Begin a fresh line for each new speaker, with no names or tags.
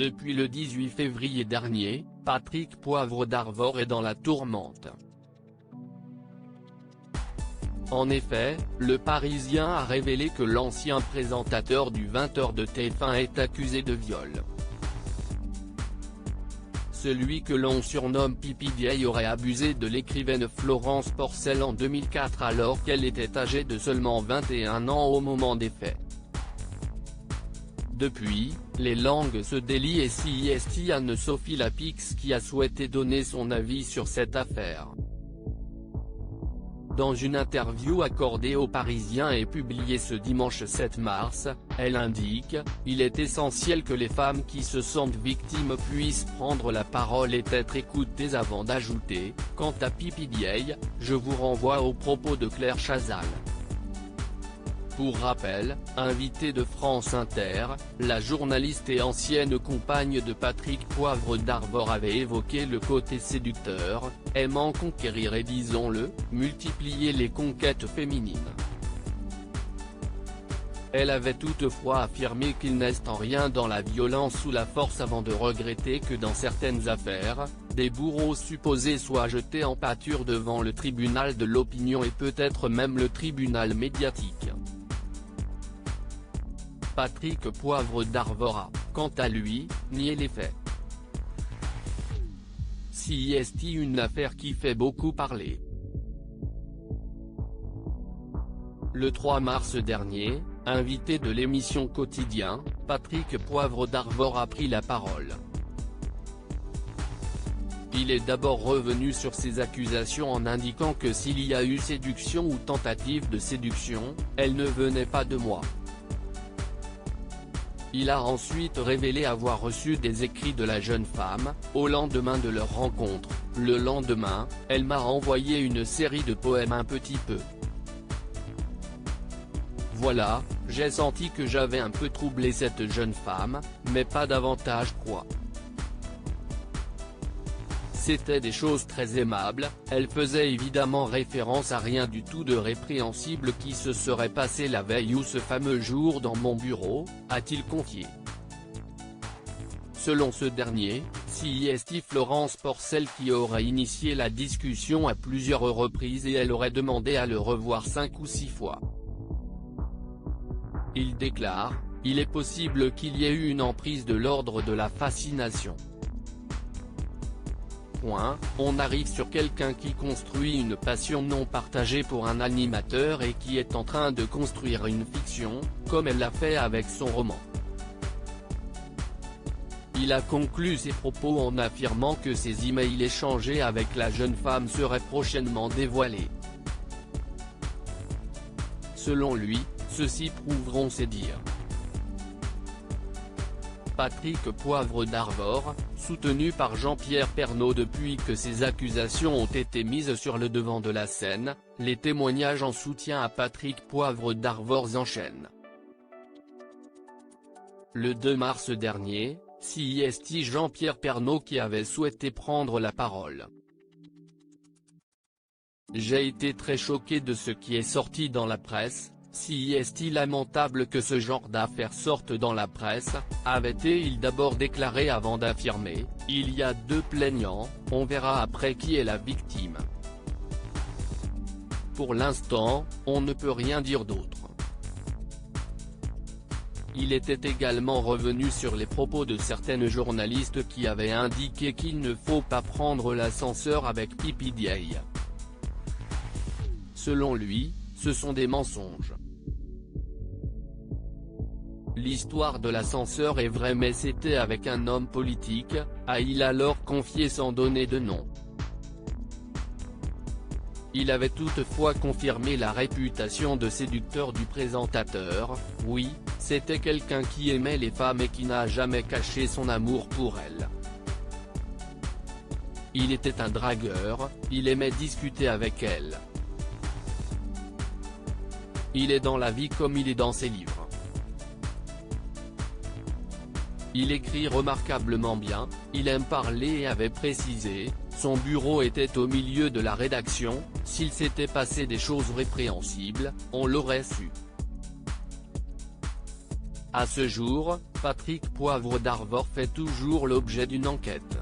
Depuis le 18 février dernier, Patrick Poivre d'Arvor est dans la tourmente. En effet, Le Parisien a révélé que l'ancien présentateur du 20h de TF1 est accusé de viol. Celui que l'on surnomme Pipidiaye aurait abusé de l'écrivaine Florence Porcel en 2004 alors qu'elle était âgée de seulement 21 ans au moment des faits. Depuis, les langues se délient et CIST Anne-Sophie Lapix qui a souhaité donner son avis sur cette affaire. Dans une interview accordée au Parisien et publiée ce dimanche 7 mars, elle indique « Il est essentiel que les femmes qui se sentent victimes puissent prendre la parole et être écoutées » avant d'ajouter « Quant à Pipidiaye, je vous renvoie aux propos de Claire Chazal ». Pour rappel, invitée de France Inter, la journaliste et ancienne compagne de Patrick Poivre d'Arvor avait évoqué le côté séducteur, aimant conquérir et disons-le, multiplier les conquêtes féminines. Elle avait toutefois affirmé qu'il n'est en rien dans la violence ou la force avant de regretter que dans certaines affaires, des bourreaux supposés soient jetés en pâture devant le tribunal de l'opinion et peut-être même le tribunal médiatique. Patrick Poivre d'Arvor a, quant à lui, nié les faits. CIST une affaire qui fait beaucoup parler. Le 3 mars dernier, invité de l'émission Quotidien, Patrick Poivre d'Arvor a pris la parole. Il est d'abord revenu sur ces accusations en indiquant que s'il y a eu séduction ou tentative de séduction, elle ne venait pas de moi. Il a ensuite révélé avoir reçu des écrits de la jeune femme, au lendemain de leur rencontre. Le lendemain, elle m'a envoyé une série de poèmes un petit peu. Voilà, j'ai senti que j'avais un peu troublé cette jeune femme, mais pas davantage quoi. C'était des choses très aimables, elle faisait évidemment référence à rien du tout de répréhensible qui se serait passé la veille ou ce fameux jour dans mon bureau, a-t-il confié. Selon ce dernier, CIST Florence Porcel qui aurait initié la discussion à plusieurs reprises et elle aurait demandé à le revoir 5 ou 6 fois. Il déclare, « Il est possible qu'il y ait eu une emprise de l'ordre de la fascination. On arrive sur quelqu'un qui construit une passion non partagée pour un animateur et qui est en train de construire une fiction, comme elle l'a fait avec son roman. » Il a conclu ses propos en affirmant que ses emails échangés avec la jeune femme seraient prochainement dévoilés. Selon lui, ceux-ci prouveront ses dires. Patrick Poivre d'Arvor, soutenu par Jean-Pierre Pernaut depuis que ces accusations ont été mises sur le devant de la scène, les témoignages en soutien à Patrick Poivre d'Arvor s'enchaînent. Le 2 mars dernier, CIST Jean-Pierre Pernaut qui avait souhaité prendre la parole. « J'ai été très choqué de ce qui est sorti dans la presse. CIST lamentable que ce genre d'affaires sortent dans la presse, avait-il d'abord déclaré avant d'affirmer, il y a 2 plaignants, on verra après qui est la victime. Pour l'instant, on ne peut rien dire d'autre. » Il était également revenu sur les propos de certaines journalistes qui avaient indiqué qu'il ne faut pas prendre l'ascenseur avec Pipidiaye. Selon lui, ce sont des mensonges. L'histoire de l'ascenseur est vraie mais c'était avec un homme politique, a-t-il alors confié sans donner de nom. Il avait toutefois confirmé la réputation de séducteur du présentateur, oui, c'était quelqu'un qui aimait les femmes et qui n'a jamais caché son amour pour elles. Il était un dragueur, il aimait discuter avec elles. Il est dans la vie comme il est dans ses livres. Il écrit remarquablement bien, il aime parler et avait précisé, son bureau était au milieu de la rédaction, s'il s'était passé des choses répréhensibles, on l'aurait su. À ce jour, Patrick Poivre d'Arvor fait toujours l'objet d'une enquête.